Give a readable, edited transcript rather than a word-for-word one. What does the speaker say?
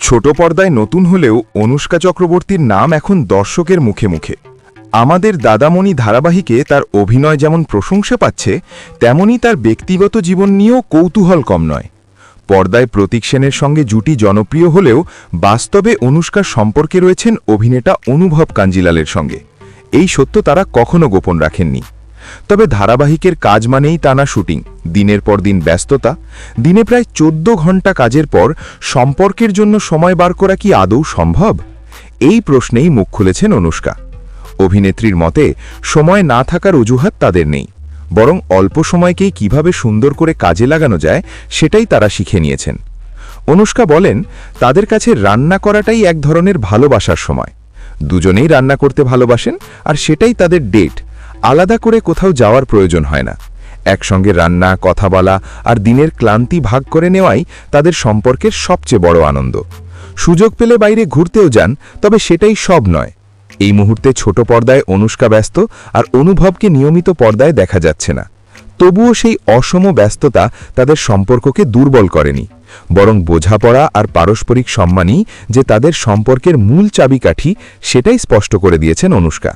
ছোট পর্দায় নতুন হলেও অনুষ্কা চক্রবর্তীর নাম এখন দর্শকের মুখে মুখে। আমাদের দাদামণি ধারাবাহিকে তার অভিনয় যেমন প্রশংসা পাচ্ছে, তেমনি তার ব্যক্তিগত জীবন নিয়েও কৌতূহল কম নয়। পর্দায় প্রতীক সেনের সঙ্গে জুটি জনপ্রিয় হলেও বাস্তবে অনুষ্কার সম্পর্কে রয়েছেন অভিনেতা অনুভব কাঞ্জিলালের সঙ্গে। এই সত্য তারা কখনো গোপন রাখেননি। তবে ধারাবাহিকের কাজ মানেই টানা শুটিং, দিনের পর দিন ব্যস্ততা। দিনে প্রায় 14 ঘন্টা কাজের পর সম্পর্কের জন্য সময় বার করা কি আদৌ সম্ভব? এই প্রশ্নেই মুখ খুলেছেন অনুষ্কা। অভিনেত্রীর মতে সময় না থাকার অজুহাত তাদের নেই, বরং অল্প সময়কেই কিভাবে সুন্দর করে কাজে লাগানো যায় সেটাই তারা শিখে নিয়েছেন। অনুষ্কা বলেন, তাদের কাছে রান্না করাটাই এক ধরনের ভালোবাসার সময়। দুজনেই রান্না করতে ভালোবাসেন, আর সেটাই তাদের ডেট। আলাদা করে কোথাও যাওয়ার প্রয়োজন হয় না। একসঙ্গে রান্না, কথা বলা আর দিনের ক্লান্তি ভাগ করে নেওয়াই তাদের সম্পর্কের সবচেয়ে বড় আনন্দ। সুযোগ পেলে বাইরে ঘুরতেও যান, তবে সেটাই সব নয়। এই মুহূর্তে ছোট পর্দায় অনুষ্কা ব্যস্ত, আর অনুভবকে নিয়মিত পর্দায় দেখা যাচ্ছে না। তবুও সেই অসম ব্যস্ততা তাদের সম্পর্ককে দুর্বল করেনি, বরং বোঝাপড়া আর পারস্পরিক সম্মানই যে তাদের সম্পর্কের মূল চাবিকাঠি, সেটাই স্পষ্ট করে দিয়েছেন অনুষ্কা।